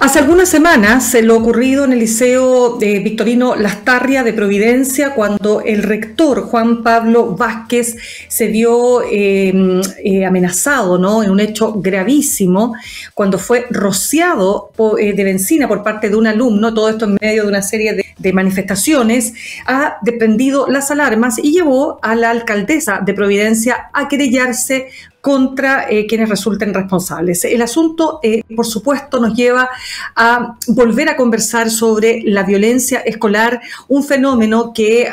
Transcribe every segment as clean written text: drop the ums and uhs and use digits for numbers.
Hace algunas semanas se lo ocurrido en el Liceo de Victorino Lastarria de Providencia, cuando el rector Juan Pablo Vázquez se vio amenazado, ¿no?, en un hecho gravísimo, cuando fue rociado de benzina por parte de un alumno. Todo esto en medio de una serie de manifestaciones, ha prendido las alarmas y llevó a la alcaldesa de Providencia a querellarse contra quienes resulten responsables. El asunto, por supuesto, nos lleva a volver a conversar sobre la violencia escolar, un fenómeno que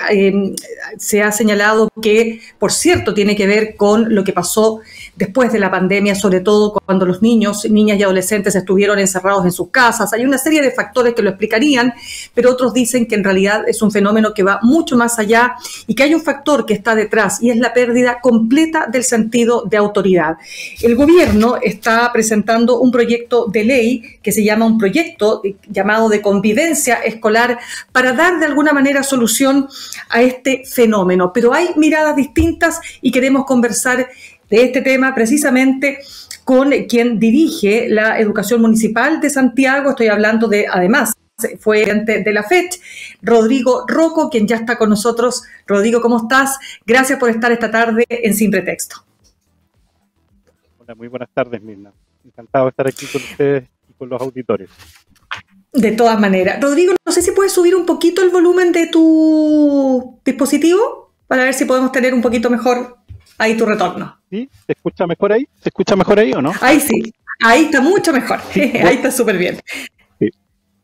se ha señalado que, por cierto, tiene que ver con lo que pasó después de la pandemia, sobre todo cuando los niños, niñas y adolescentes estuvieron encerrados en sus casas. Hay una serie de factores que lo explicarían, pero otros dicen que en realidad es un fenómeno que va mucho más allá y que hay un factor que está detrás, y es la pérdida completa del sentido de autoridad. El gobierno está presentando un proyecto de ley que se llama un proyecto llamado de convivencia escolar para dar de alguna manera solución a este fenómeno. Pero hay miradas distintas y queremos conversar de este tema precisamente con quien dirige la educación municipal de Santiago. Estoy hablando de, además, fue gerente de la FECH, Rodrigo Rocco, quien ya está con nosotros. Rodrigo, ¿cómo estás? Gracias por estar esta tarde en Sin Pretexto. Hola, muy buenas tardes, Mirna. Encantado de estar aquí con ustedes y con los auditores. De todas maneras. Rodrigo, no sé si puedes subir un poquito el volumen de tu dispositivo para ver si podemos tener un poquito mejor ahí tu retorno. ¿Sí? ¿Se escucha mejor ahí? ¿Se escucha mejor ahí o no? Ahí sí, ahí está mucho mejor. Sí, ahí está súper bien. Sí.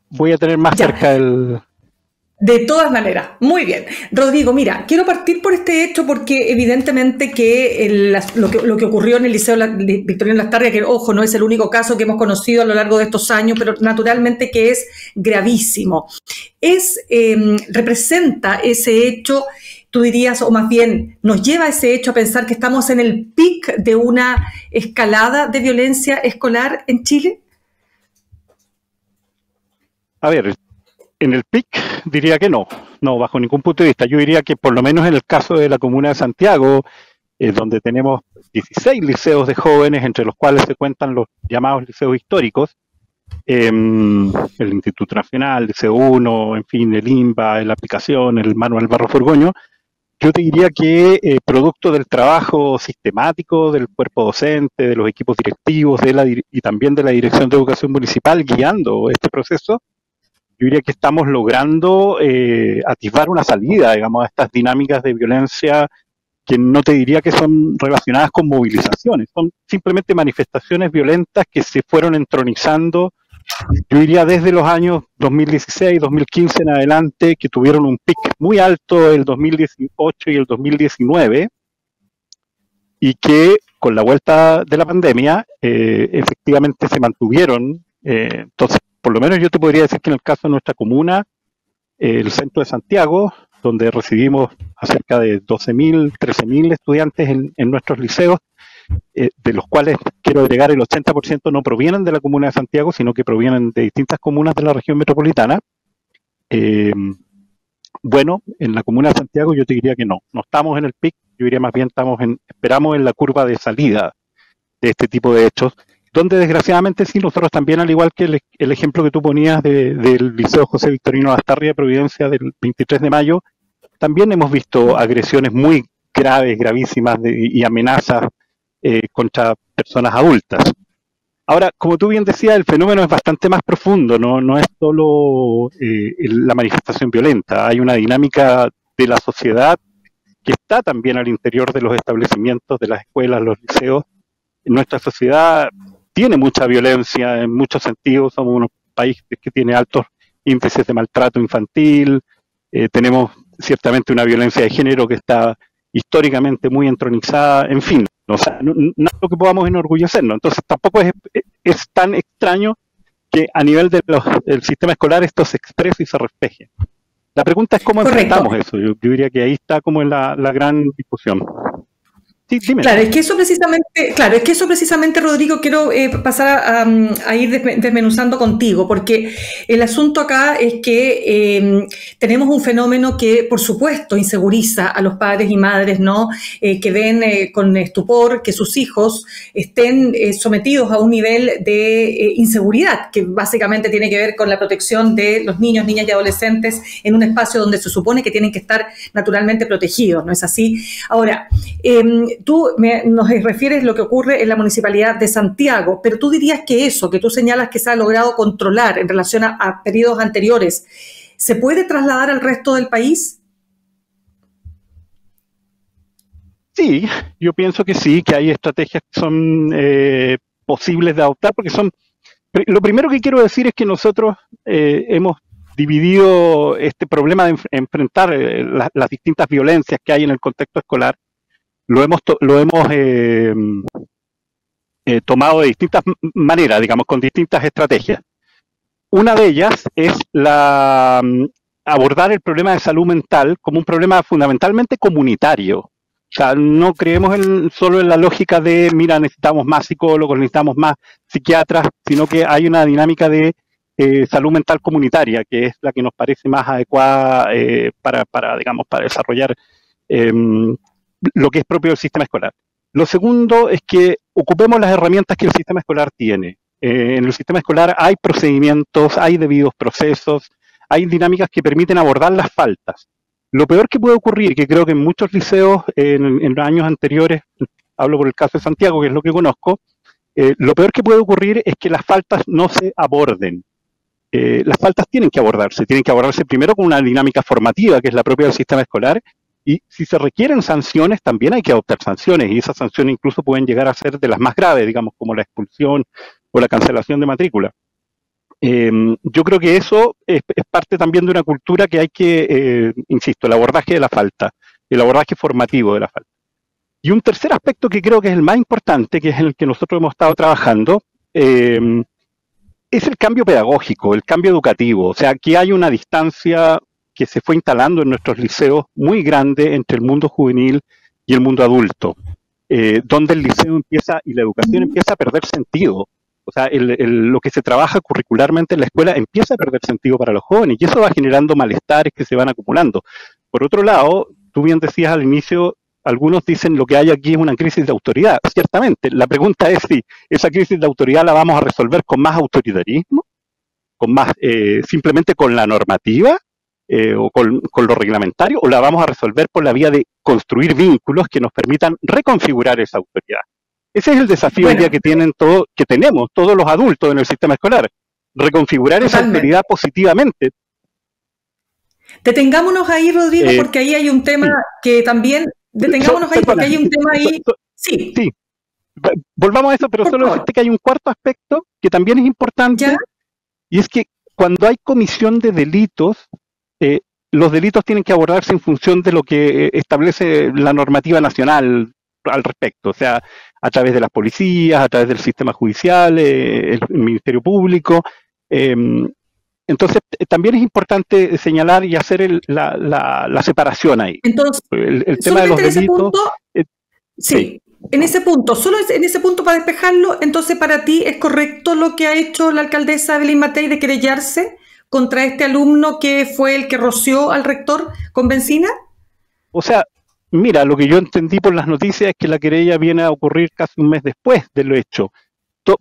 Voy a tener más cerca el... De todas maneras, muy bien. Rodrigo, mira, quiero partir por este hecho porque evidentemente que lo que ocurrió en el Liceo Victorino Lastarria, que ojo, no es el único caso que hemos conocido a lo largo de estos años, pero naturalmente que es gravísimo. Representa ese hecho, tú dirías, o más bien nos lleva ese hecho a pensar que estamos en el pic de una escalada de violencia escolar en Chile. A ver, en el PIC diría que no, bajo ningún punto de vista. Yo diría que por lo menos en el caso de la comuna de Santiago, donde tenemos 16 liceos de jóvenes, entre los cuales se cuentan los llamados liceos históricos, el Instituto Nacional, Liceo 1, en fin, el INBA, la aplicación, el Manuel Barro Forgoño, yo te diría que producto del trabajo sistemático del cuerpo docente, de los equipos directivos y también de la Dirección de Educación Municipal guiando este proceso, yo diría que estamos logrando atisbar una salida, digamos, a estas dinámicas de violencia que no te diría que son relacionadas con movilizaciones, son simplemente manifestaciones violentas que se fueron entronizando, yo diría desde los años 2016, 2015 en adelante, que tuvieron un pic muy alto el 2018 y el 2019, y que con la vuelta de la pandemia efectivamente se mantuvieron. Entonces, por lo menos yo te podría decir que en el caso de nuestra comuna, el centro de Santiago, donde recibimos a cerca de 12.000, 13.000 estudiantes en nuestros liceos, de los cuales quiero agregar el 80% no provienen de la comuna de Santiago, sino que provienen de distintas comunas de la región metropolitana. Bueno, en la comuna de Santiago yo te diría que no estamos en el pic, yo diría más bien esperamos en la curva de salida de este tipo de hechos, donde desgraciadamente sí, nosotros también, al igual que el ejemplo que tú ponías del Liceo José Victorino Lastarria de Providencia del 23 de mayo, también hemos visto agresiones muy graves, gravísimas y amenazas contra personas adultas. Ahora, como tú bien decías, el fenómeno es bastante más profundo, no es solo la manifestación violenta, hay una dinámica de la sociedad que está también al interior de los establecimientos, de las escuelas, los liceos. En nuestra sociedad tiene mucha violencia en muchos sentidos, somos un país que tiene altos índices de maltrato infantil, tenemos ciertamente una violencia de género que está históricamente muy entronizada, en fin, o sea, no es lo que podamos enorgullecernos. Entonces tampoco es tan extraño que a nivel del sistema escolar esto se exprese y se refleje. La pregunta es cómo enfrentamos eso. Yo diría que ahí está como la gran discusión. Sí, dime. Claro, es que eso precisamente, Rodrigo, quiero pasar a ir desmenuzando contigo, porque el asunto acá es que tenemos un fenómeno que, por supuesto, inseguriza a los padres y madres, ¿no? Que ven con estupor que sus hijos estén sometidos a un nivel de inseguridad, que básicamente tiene que ver con la protección de los niños, niñas y adolescentes en un espacio donde se supone que tienen que estar naturalmente protegidos, ¿no es así? Ahora, tú nos refieres lo que ocurre en la Municipalidad de Santiago, pero tú dirías que eso, que tú señalas que se ha logrado controlar en relación a periodos anteriores, ¿se puede trasladar al resto del país? Sí, yo pienso que sí, que hay estrategias que son posibles de adoptar, porque son... Lo primero que quiero decir es que nosotros hemos dividido este problema de enfrentar las distintas violencias que hay en el contexto escolar. Lo hemos tomado de distintas maneras, digamos, con distintas estrategias. Una de ellas es abordar el problema de salud mental como un problema fundamentalmente comunitario. O sea, no creemos solo en la lógica de, mira, necesitamos más psicólogos, necesitamos más psiquiatras, sino que hay una dinámica de salud mental comunitaria, que es la que nos parece más adecuada para desarrollar lo que es propio del sistema escolar. Lo segundo es que ocupemos las herramientas que el sistema escolar tiene. En el sistema escolar hay procedimientos, hay debidos procesos, hay dinámicas que permiten abordar las faltas. Lo peor que puede ocurrir, que creo que en muchos liceos en los años anteriores, hablo por el caso de Santiago, que es lo que conozco, lo peor que puede ocurrir es que las faltas no se aborden. Las faltas tienen que abordarse primero con una dinámica formativa, que es la propia del sistema escolar, y si se requieren sanciones, también hay que adoptar sanciones, y esas sanciones incluso pueden llegar a ser de las más graves, digamos, como la expulsión o la cancelación de matrícula. Yo creo que eso es parte también de una cultura que hay que, insisto, el abordaje de la falta, el abordaje formativo de la falta. Y un tercer aspecto que creo que es el más importante, que es el que nosotros hemos estado trabajando, es el cambio pedagógico, el cambio educativo. O sea, aquí hay una distancia que se fue instalando en nuestros liceos muy grande entre el mundo juvenil y el mundo adulto, donde el liceo empieza y la educación empieza a perder sentido. O sea, lo que se trabaja curricularmente en la escuela empieza a perder sentido para los jóvenes y eso va generando malestares que se van acumulando. Por otro lado, tú bien decías al inicio, algunos dicen lo que hay aquí es una crisis de autoridad. Ciertamente, la pregunta es si esa crisis de autoridad la vamos a resolver con más autoritarismo, con más simplemente con la normativa o con lo reglamentario, o la vamos a resolver por la vía de construir vínculos que nos permitan reconfigurar esa autoridad. Ese es el desafío hoy día que tenemos todos los adultos en el sistema escolar, reconfigurar esa autoridad positivamente. Detengámonos ahí, Rodrigo, porque ahí hay un tema que también... Detengámonos ahí porque hay un tema ahí... Sí. Volvamos a eso, pero solo decirte que hay un cuarto aspecto que también es importante, ¿ya? Y es que cuando hay comisión de delitos, los delitos tienen que abordarse en función de lo que establece la normativa nacional al respecto, o sea, a través de las policías, a través del sistema judicial, el Ministerio Público. Entonces, también es importante señalar y hacer la separación ahí. Entonces, el tema de los delitos... Sí. En ese punto, solo en ese punto para despejarlo, entonces para ti es correcto lo que ha hecho la alcaldesa Evelyn Matei de querellarse contra este alumno que fue el que roció al rector con benzina? O sea, mira, lo que yo entendí por las noticias es que la querella viene a ocurrir casi un mes después de lo hecho.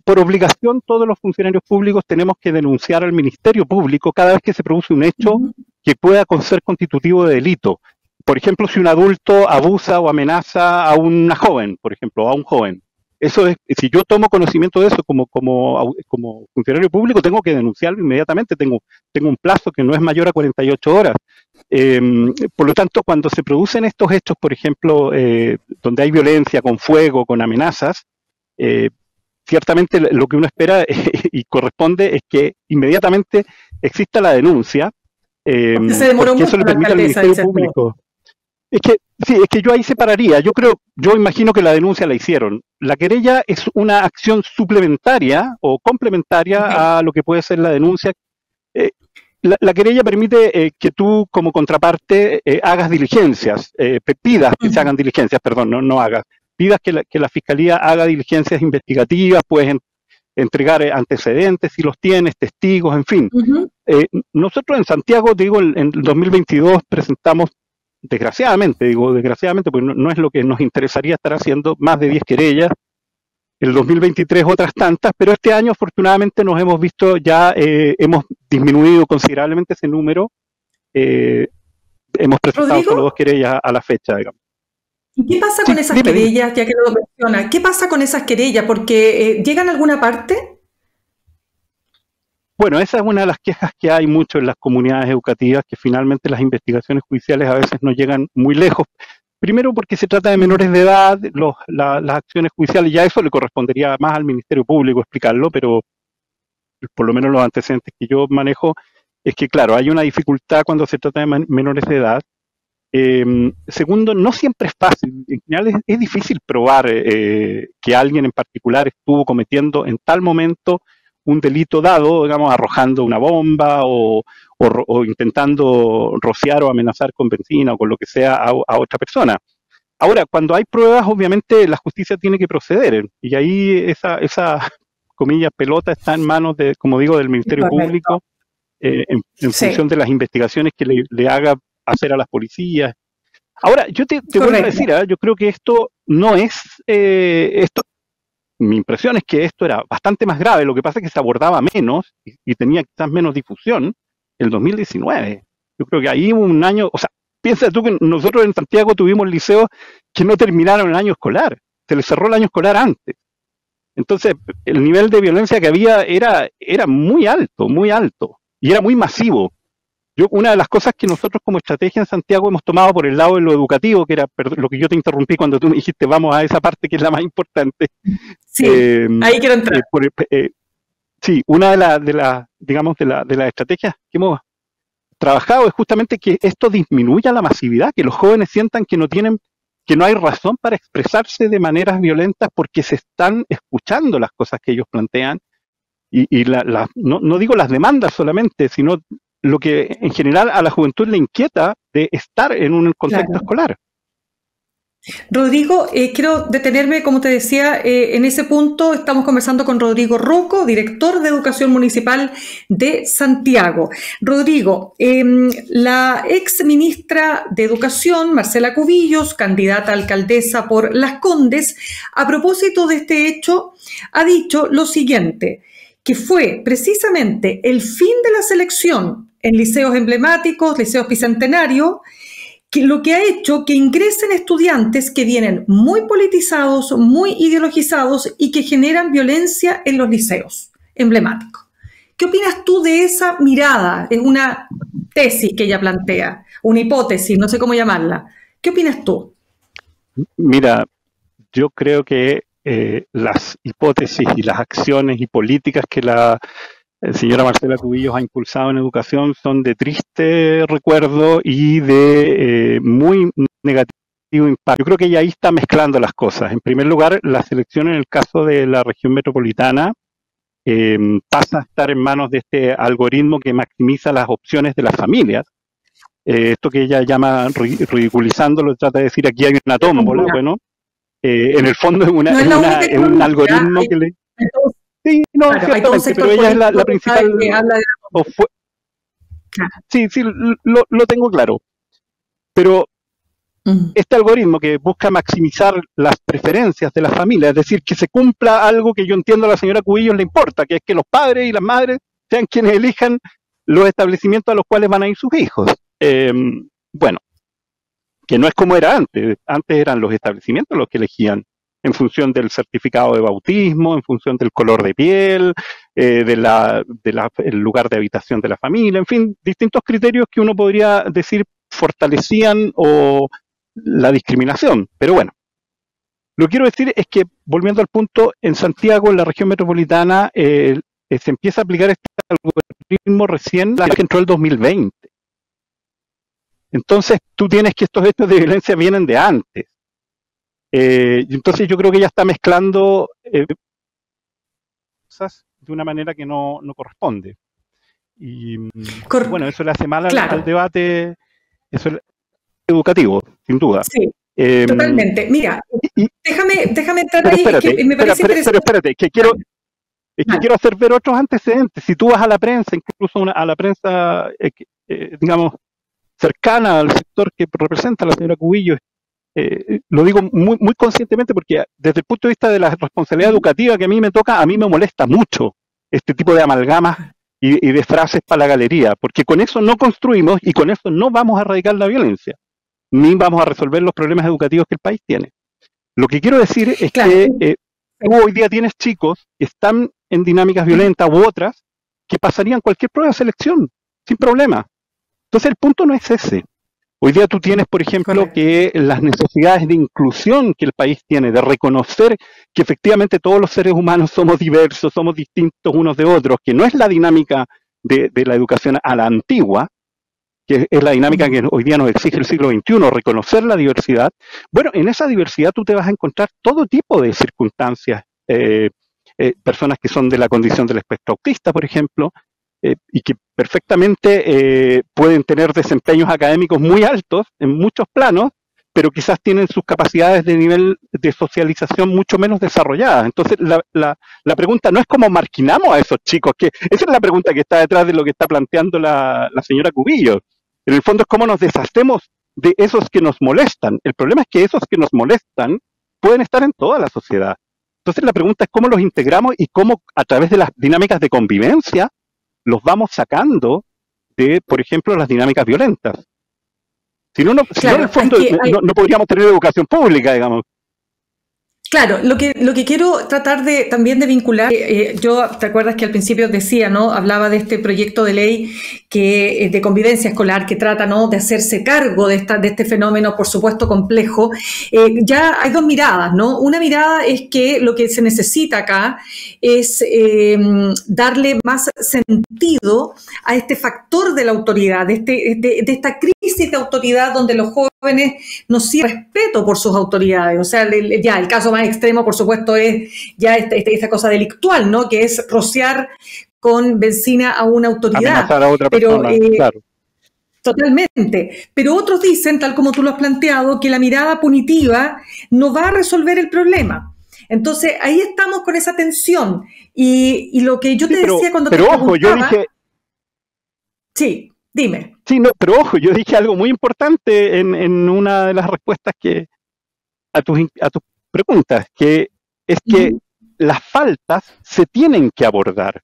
Por obligación, todos los funcionarios públicos tenemos que denunciar al Ministerio Público cada vez que se produce un hecho que pueda ser constitutivo de delito. Por ejemplo, si un adulto abusa o amenaza a una joven, por ejemplo, o a un joven. Eso es, si yo tomo conocimiento de eso como funcionario público, tengo que denunciarlo inmediatamente, tengo un plazo que no es mayor a 48 horas. Por lo tanto, cuando se producen estos hechos, por ejemplo, donde hay violencia con fuego, con amenazas, ciertamente lo que uno espera y corresponde es que inmediatamente exista la denuncia, se demoró porque mucho eso le permite al Ministerio Público. Es que yo ahí separaría. Yo imagino que la denuncia la hicieron. La querella es una acción suplementaria o complementaria a lo que puede ser la denuncia. La querella permite que tú, como contraparte, hagas diligencias, pidas que se hagan diligencias, perdón, no hagas. pidas que la Fiscalía haga diligencias investigativas, puedes entregar antecedentes si los tienes, testigos, en fin. Nosotros en Santiago, digo, en el 2022 presentamos, desgraciadamente, porque no es lo que nos interesaría estar haciendo, más de 10 querellas. El 2023 otras tantas, pero este año afortunadamente nos hemos visto ya, hemos disminuido considerablemente ese número. Hemos presentado ¿Rodrigo? solo 2 querellas a la fecha, digamos. ¿Y qué pasa con esas querellas, ya que lo menciona? ¿Qué pasa con esas querellas? ¿Porque llegan a alguna parte? Bueno, esa es una de las quejas que hay mucho en las comunidades educativas, que finalmente las investigaciones judiciales a veces no llegan muy lejos. Primero porque se trata de menores de edad, las acciones judiciales, ya eso le correspondería más al Ministerio Público explicarlo, pero por lo menos los antecedentes que yo manejo es que, claro, hay una dificultad cuando se trata de menores de edad. Segundo, no siempre es fácil. En general es difícil probar que alguien en particular estuvo cometiendo en tal momento un delito dado, digamos, arrojando una bomba o intentando rociar o amenazar con benzina o con lo que sea a otra persona. Ahora, cuando hay pruebas, obviamente la justicia tiene que proceder, y ahí esa comillas, pelota está en manos, como digo, del Ministerio Público, en función de las investigaciones que le haga hacer a las policías. Ahora, yo te vuelvo a decir, yo creo que esto no es, mi impresión es que esto era bastante más grave, lo que pasa es que se abordaba menos y tenía quizás menos difusión el 2019. Yo creo que ahí hubo un año, o sea, piensa tú que nosotros en Santiago tuvimos liceos que no terminaron el año escolar, se les cerró el año escolar antes. Entonces, el nivel de violencia que había era muy alto, y era muy masivo. Una de las cosas que nosotros como estrategia en Santiago hemos tomado por el lado de lo educativo, que era lo que yo te interrumpí cuando tú me dijiste vamos a esa parte que es la más importante. Sí, ahí quiero entrar. Sí, una de las estrategias que hemos trabajado es justamente que esto disminuya la masividad, que los jóvenes sientan que no hay razón para expresarse de maneras violentas porque se están escuchando las cosas que ellos plantean y no digo las demandas solamente, sino lo que en general a la juventud le inquieta de estar en un contexto escolar. Rodrigo, quiero detenerme, como te decía, en ese punto. Estamos conversando con Rodrigo Rocco, director de Educación Municipal de Santiago. Rodrigo, la ex ministra de Educación, Marcela Cubillos, candidata a alcaldesa por Las Condes, a propósito de este hecho, ha dicho lo siguiente, que fue precisamente el fin de la selección en liceos emblemáticos, liceos bicentenarios, que lo que ha hecho que ingresen estudiantes que vienen muy politizados, muy ideologizados y que generan violencia en los liceos emblemáticos. ¿Qué opinas tú de esa mirada? Es una tesis que ella plantea, una hipótesis, no sé cómo llamarla. ¿Qué opinas tú? Mira, yo creo que las hipótesis y las acciones y políticas que la señora Marcela Cubillos ha impulsado en educación son de triste recuerdo y de muy negativo impacto. Yo creo que ella ahí está mezclando las cosas. En primer lugar, la selección en el caso de la región metropolitana pasa a estar en manos de este algoritmo que maximiza las opciones de las familias. Esto que ella llama ridiculizándolo, trata de decir aquí hay una tómbola. Bueno, en el fondo es un algoritmo que le... Sí, no, claro, ciertamente, pero ella es la principal... Sí, lo tengo claro. Pero este algoritmo que busca maximizar las preferencias de las familias, es decir, que se cumpla algo que yo entiendo a la señora Cubillos le importa, que es que los padres y las madres sean quienes elijan los establecimientos a los cuales van a ir sus hijos. Bueno, que no es como era antes. Antes eran los establecimientos los que elegían en función del certificado de bautismo, en función del color de piel, el lugar de habitación de la familia, en fin, distintos criterios que uno podría decir fortalecían o la discriminación. Pero bueno, lo que quiero decir es que, volviendo al punto, en Santiago, en la región metropolitana, se empieza a aplicar este algoritmo recién que entró el 2020. Entonces, tú tienes que estos hechos de violencia vienen de antes. Entonces yo creo que ella está mezclando cosas de una manera que no corresponde. Y bueno, eso le hace mal al debate educativo, sin duda. Sí. Totalmente. Mira, déjame entrar pero ahí, espérate, que me parece interesante. pero espérate, quiero hacer ver otros antecedentes. Si tú vas a la prensa, incluso a la prensa, digamos, cercana al sector que representa la señora Cubillos, lo digo muy, muy conscientemente porque desde el punto de vista de la responsabilidad educativa que a mí me toca, a mí me molesta mucho este tipo de amalgamas y de frases para la galería, porque con eso no construimos y con eso no vamos a erradicar la violencia, ni vamos a resolver los problemas educativos que el país tiene. Lo que quiero decir es que tú hoy día tienes chicos que están en dinámicas violentas u otras que pasarían cualquier prueba de selección sin problema. Entonces el punto no es ese. Hoy día tú tienes, por ejemplo, que las necesidades de inclusión que el país tiene, de reconocer que efectivamente todos los seres humanos somos diversos, somos distintos unos de otros, que no es la dinámica de la educación a la antigua, que es la dinámica que hoy día nos exige el siglo XXI, reconocer la diversidad. Bueno, en esa diversidad tú te vas a encontrar todo tipo de circunstancias, personas que son de la condición del espectro autista, por ejemplo, y que perfectamente pueden tener desempeños académicos muy altos en muchos planos, pero quizás tienen sus capacidades de nivel de socialización mucho menos desarrolladas. Entonces, la pregunta no es cómo marginamos a esos chicos, que esa es la pregunta que está detrás de lo que está planteando la señora Cubillos. En el fondo es cómo nos deshacemos de esos que nos molestan. El problema es que esos que nos molestan pueden estar en toda la sociedad. Entonces, la pregunta es cómo los integramos y cómo, a través de las dinámicas de convivencia, los vamos sacando de, por ejemplo, las dinámicas violentas. Si no, en el fondo no podríamos tener educación pública, digamos. Claro, lo que quiero tratar también de vincular, yo, ¿te acuerdas que al principio decía, ¿no? Hablaba de este proyecto de ley de convivencia escolar que trata, ¿no? De hacerse cargo de este fenómeno, por supuesto, complejo. Ya hay dos miradas, ¿no? Una mirada es que lo que se necesita acá es darle más sentido a este factor de la autoridad, de esta crisis de autoridad donde los jóvenes no sienten respeto por sus autoridades. O sea, ya el caso más extremo, por supuesto, es ya esta cosa delictual, ¿no? Que es rociar con benzina a una autoridad. Amenazar a otra persona, claro. Totalmente. Pero otros dicen, tal como tú lo has planteado, que la mirada punitiva no va a resolver el problema. Entonces, ahí estamos con esa tensión. Y lo que yo te decía cuando te preguntaba... Pero ojo, yo dije... Sí, dime. Sí, no, pero ojo, yo dije algo muy importante en una de las respuestas a tus preguntas, que es que las faltas se tienen que abordar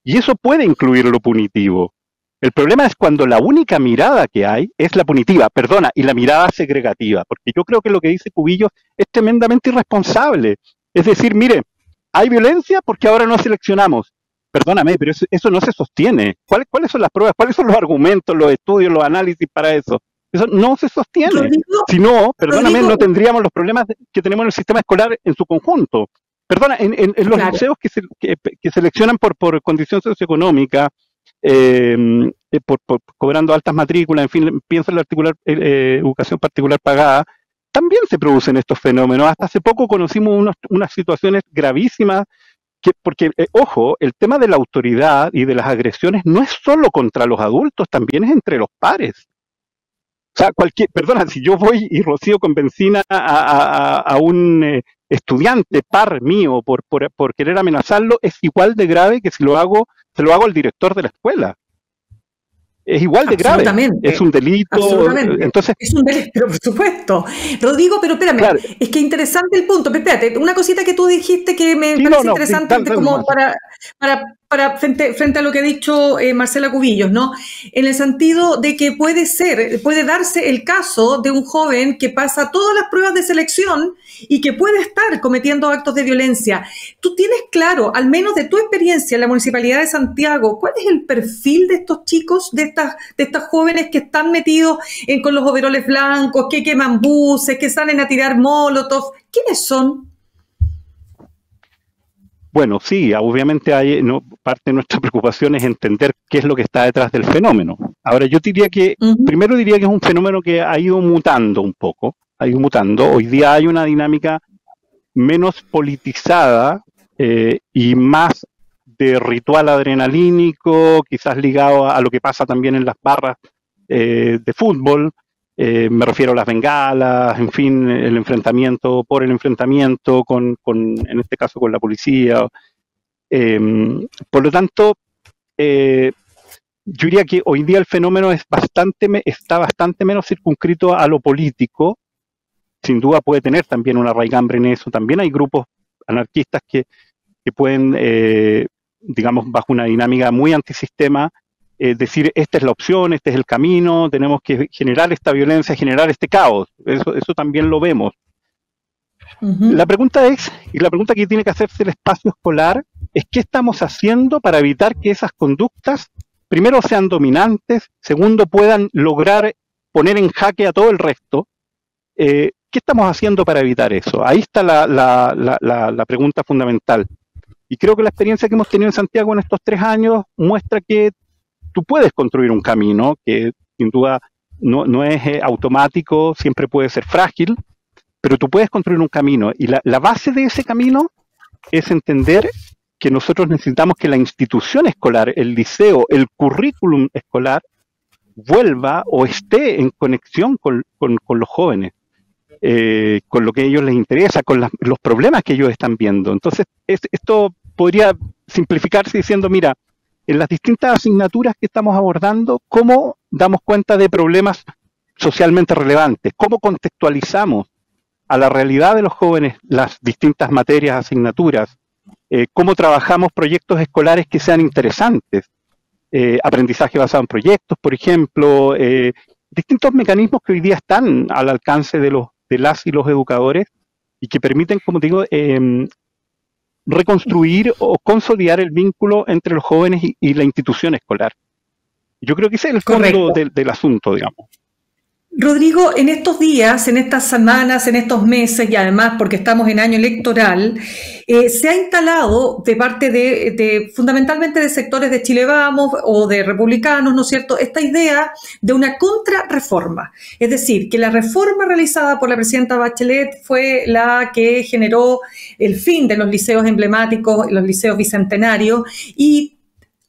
y eso puede incluir lo punitivo. El problema es cuando la única mirada que hay es la punitiva, y la mirada segregativa, porque yo creo que lo que dice Cubillos es tremendamente irresponsable. Es decir, mire, hay violencia porque ahora no seleccionamos. Perdóname, pero eso no se sostiene. ¿Cuáles son las pruebas? ¿Cuáles son los argumentos, los estudios, los análisis para eso? Eso no se sostiene. Si no, perdóname, no tendríamos los problemas que tenemos en el sistema escolar en su conjunto. Perdona, en los liceos que seleccionan por condición socioeconómica, cobrando altas matrículas, en fin, piensa en la educación particular pagada, también se producen estos fenómenos. Hasta hace poco conocimos unas situaciones gravísimas, porque, ojo, el tema de la autoridad y de las agresiones no es solo contra los adultos, también es entre los pares. O sea, si yo voy y rocío con benzina a un estudiante par mío por querer amenazarlo, es igual de grave que si se lo hago al director de la escuela. Es igual de grave. Es un delito. Absolutamente. Entonces, es un delito, pero por supuesto. Rodrigo, pero espérame, claro. Es que interesante el punto. Pero espérate, una cosita que tú dijiste que me parece interesante como para frente a lo que ha dicho Marcela Cubillos, ¿no? En el sentido de que puede darse el caso de un joven que pasa todas las pruebas de selección y que puede estar cometiendo actos de violencia. ¿Tú tienes claro, al menos de tu experiencia en la Municipalidad de Santiago, cuál es el perfil de estos chicos, de estas jóvenes que están metidos con los overoles blancos, que queman buses, que salen a tirar molotov? ¿Quiénes son? Bueno, sí, obviamente parte de nuestra preocupación es entender qué es lo que está detrás del fenómeno. Ahora, yo diría que, primero diría que es un fenómeno que ha ido mutando un poco, Hoy día hay una dinámica menos politizada y más de ritual adrenalínico, quizás ligado a lo que pasa también en las barras de fútbol, Me refiero a las bengalas, en fin, el enfrentamiento por el enfrentamiento en este caso con la policía. Por lo tanto, yo diría que hoy día el fenómeno está bastante menos circunscrito a lo político. Sin duda puede tener también una raigambre en eso. También hay grupos anarquistas que pueden, digamos, bajo una dinámica muy antisistema, decir, esta es la opción, este es el camino, tenemos que generar esta violencia, generar este caos. Eso también lo vemos. La pregunta que tiene que hacerse el espacio escolar es qué estamos haciendo para evitar que esas conductas, primero, sean dominantes, segundo, puedan lograr poner en jaque a todo el resto. ¿Qué estamos haciendo para evitar eso? Ahí está la pregunta fundamental. Y creo que la experiencia que hemos tenido en Santiago en estos 3 años muestra que tú puedes construir un camino que sin duda no es automático, siempre puede ser frágil, pero tú puedes construir un camino. Y la base de ese camino es entender que nosotros necesitamos que la institución escolar, el liceo, el currículum escolar, vuelva o esté en conexión con los jóvenes, con lo que a ellos les interesa, con los problemas que ellos están viendo. Entonces, esto podría simplificarse diciendo, mira, en las distintas asignaturas que estamos abordando, ¿cómo damos cuenta de problemas socialmente relevantes? ¿Cómo contextualizamos a la realidad de los jóvenes las distintas materias, asignaturas? ¿Cómo trabajamos proyectos escolares que sean interesantes? Aprendizaje basado en proyectos, por ejemplo, distintos mecanismos que hoy día están al alcance de las y los educadores y que permiten, como digo, reconstruir o consolidar el vínculo entre los jóvenes y la institución escolar. Yo creo que ese es el fondo del asunto, digamos. Rodrigo, en estos días, en estas semanas, en estos meses y además porque estamos en año electoral, se ha instalado de parte fundamentalmente de sectores de Chile Vamos o de republicanos, ¿no es cierto?, esta idea de una contrarreforma. Es decir, que la reforma realizada por la presidenta Bachelet fue la que generó el fin de los liceos emblemáticos, los liceos bicentenarios, y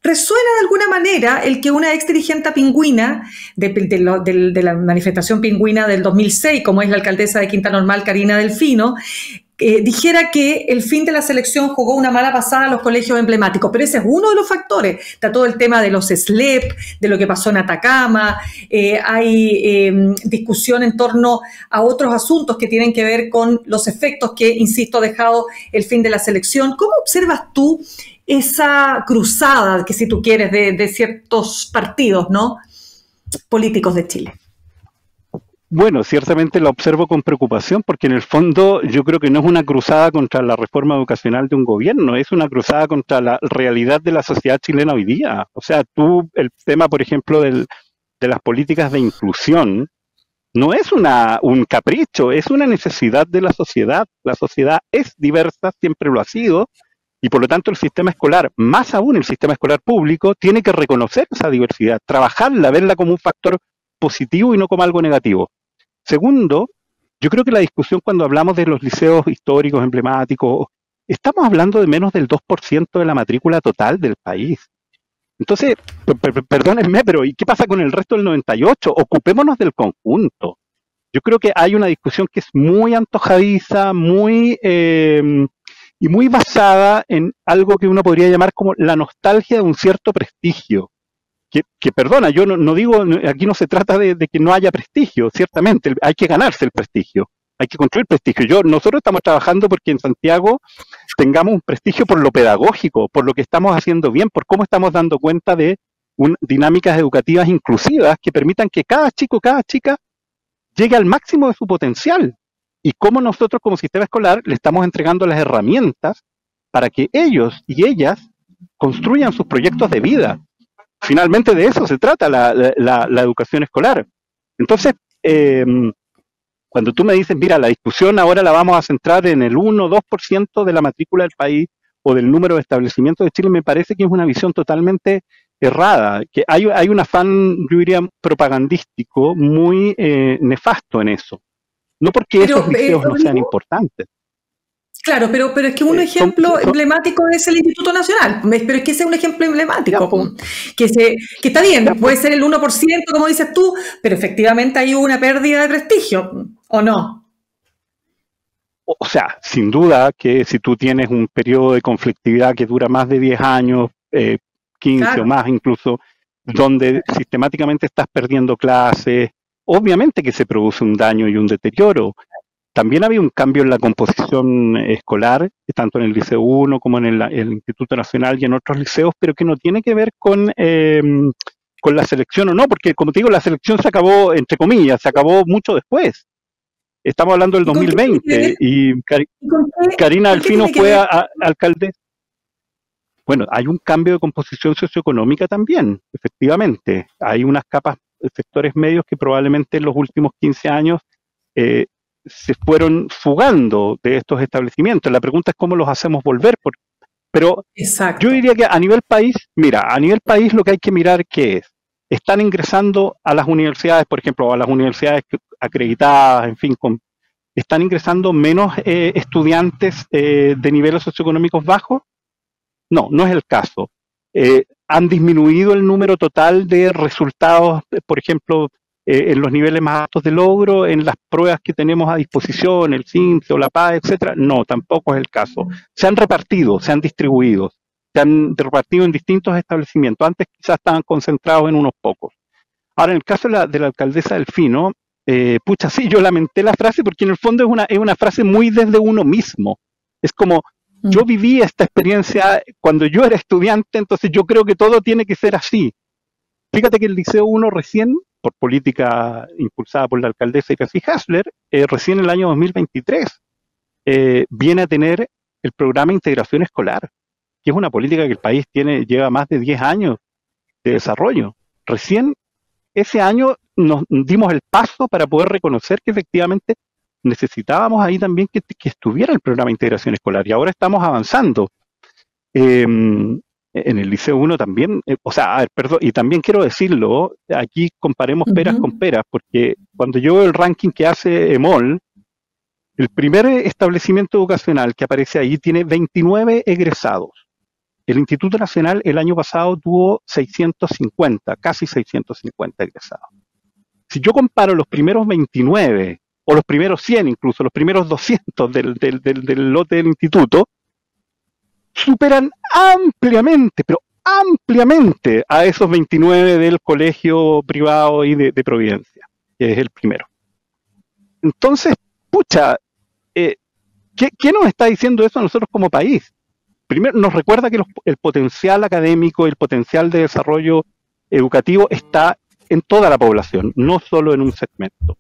resuena de alguna manera el que una ex dirigente pingüina de la manifestación pingüina del 2006, como es la alcaldesa de Quinta Normal, Karina Delfino, dijera que el fin de la selección jugó una mala pasada a los colegios emblemáticos. Pero ese es uno de los factores. Está todo el tema de los SLEP, de lo que pasó en Atacama, hay discusión en torno a otros asuntos que tienen que ver con los efectos que, insisto, ha dejado el fin de la selección. ¿Cómo observas tú esa cruzada, que si tú quieres, de ciertos partidos, ¿no?, políticos de Chile? Bueno, ciertamente la observo con preocupación porque en el fondo yo creo que no es una cruzada contra la reforma educacional de un gobierno, es una cruzada contra la realidad de la sociedad chilena hoy día. O sea, el tema, por ejemplo, de las políticas de inclusión, no es un capricho, es una necesidad de la sociedad. La sociedad es diversa, siempre lo ha sido, y por lo tanto el sistema escolar, más aún el sistema escolar público, tiene que reconocer esa diversidad, trabajarla, verla como un factor positivo y no como algo negativo. Segundo, yo creo que la discusión cuando hablamos de los liceos históricos, emblemáticos, estamos hablando de menos del 2% de la matrícula total del país. Entonces, perdónenme, pero ¿y qué pasa con el resto del 98%? Ocupémonos del conjunto. Yo creo que hay una discusión que es muy antojadiza, y muy basada en algo que uno podría llamar como la nostalgia de un cierto prestigio. Que perdona, yo no digo, aquí no se trata de que no haya prestigio, ciertamente, hay que ganarse el prestigio, hay que construir prestigio. Nosotros estamos trabajando porque en Santiago tengamos un prestigio por lo pedagógico, por lo que estamos haciendo bien, por cómo estamos dando cuenta de dinámicas educativas inclusivas que permitan que cada chico, cada chica llegue al máximo de su potencial. Y cómo nosotros como sistema escolar le estamos entregando las herramientas para que ellos y ellas construyan sus proyectos de vida. Finalmente de eso se trata la educación escolar. Entonces, cuando tú me dices, mira, la discusión ahora la vamos a centrar en el 1 o 2% de la matrícula del país o del número de establecimientos de Chile, me parece que es una visión totalmente errada, que hay un afán, yo diría, propagandístico muy nefasto en eso. No porque esos liceos no sean importantes. Claro, pero es que un ejemplo emblemático es el Instituto Nacional, pero es que ese es un ejemplo emblemático, que está bien, puede ser el 1%, como dices tú, pero efectivamente hay una pérdida de prestigio, ¿o no? O sea, sin duda que si tú tienes un periodo de conflictividad que dura más de 10 años, 15 claro. o más incluso, donde sistemáticamente estás perdiendo clases, obviamente que se produce un daño y un deterioro. También había un cambio en la composición escolar, tanto en el Liceo 1 como en el Instituto Nacional y en otros liceos, pero que no tiene que ver con la selección o no, porque como te digo, la selección se acabó, entre comillas, se acabó mucho después. Estamos hablando del 2020 y Karina Delfino fue alcaldesa. Bueno, hay un cambio de composición socioeconómica también, efectivamente. Hay unas capas, sectores medios que probablemente en los últimos 15 años se fueron fugando de estos establecimientos. La pregunta es cómo los hacemos volver. Pero exacto. Yo diría que a nivel país, lo que hay que mirar ¿qué es? Están ingresando a las universidades, por ejemplo, a las universidades acreditadas, en fin, están ingresando menos estudiantes de niveles socioeconómicos bajos. No, no es el caso. Han disminuido el número total de resultados, por ejemplo, en los niveles más altos de logro, en las pruebas que tenemos a disposición, el CINSE o la PAE, etcétera. No, tampoco es el caso. Se han repartido, se han distribuido, se han repartido en distintos establecimientos. Antes quizás estaban concentrados en unos pocos. Ahora, en el caso de la alcaldesa Delfino, sí, yo lamenté la frase porque en el fondo es una frase muy desde uno mismo. Es como, yo viví esta experiencia cuando yo era estudiante, entonces yo creo que todo tiene que ser así. Fíjate que el Liceo 1 recién, por política impulsada por la alcaldesa Iracy Hasler, recién en el año 2023 viene a tener el programa de integración escolar, que es una política que el país lleva más de 10 años de desarrollo. Recién ese año nos dimos el paso para poder reconocer que efectivamente necesitábamos ahí también que estuviera el programa de integración escolar, y ahora estamos avanzando. En el Liceo 1 también, y también quiero decirlo, aquí comparemos peras con peras, porque cuando yo veo el ranking que hace EMOL, el primer establecimiento educacional que aparece ahí tiene 29 egresados. El Instituto Nacional el año pasado tuvo 650, casi 650 egresados. Si yo comparo los primeros 29, o los primeros 100 incluso, los primeros 200 del lote del instituto, superan ampliamente, pero ampliamente a esos 29 del colegio privado y de Providencia, que es el primero. Entonces, ¿qué nos está diciendo eso a nosotros como país? Primero, nos recuerda que el potencial académico, el potencial de desarrollo educativo está en toda la población, no solo en un segmento.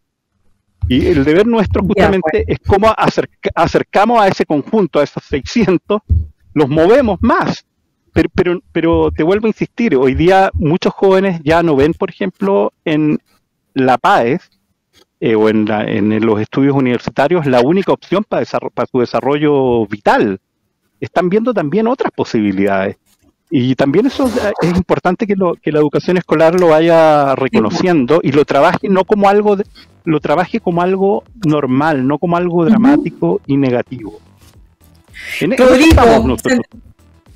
Y el deber nuestro justamente es cómo acercamos a ese conjunto, a esos 600, los movemos más. Pero te vuelvo a insistir, hoy día muchos jóvenes ya no ven, por ejemplo, en la PAES o en los estudios universitarios la única opción para su desarrollo vital. Están viendo también otras posibilidades. Y también eso es importante que la educación escolar lo vaya reconociendo y lo trabaje lo trabaje como algo normal, no como algo dramático y negativo. Rodrigo,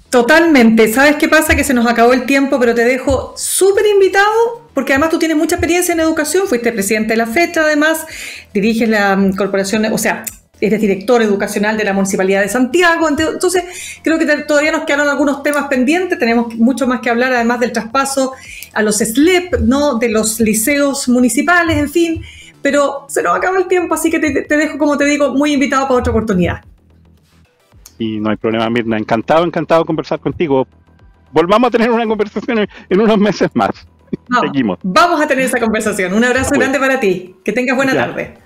totalmente. ¿Sabes qué pasa? Que se nos acabó el tiempo, pero te dejo súper invitado, porque además tú tienes mucha experiencia en educación, fuiste presidente de la FECHA, además, diriges la corporación, eres director educacional de la Municipalidad de Santiago, entonces creo que todavía nos quedaron algunos temas pendientes, tenemos mucho más que hablar, además del traspaso a los SLEP, ¿no? De los liceos municipales, en fin, pero se nos acaba el tiempo, así que te dejo, como te digo, muy invitado para otra oportunidad. Y no hay problema, Mirna, encantado de conversar contigo. Volvamos a tener una conversación en unos meses más. Seguimos. Vamos a tener esa conversación. Un abrazo grande para ti. Que tengas buena tarde.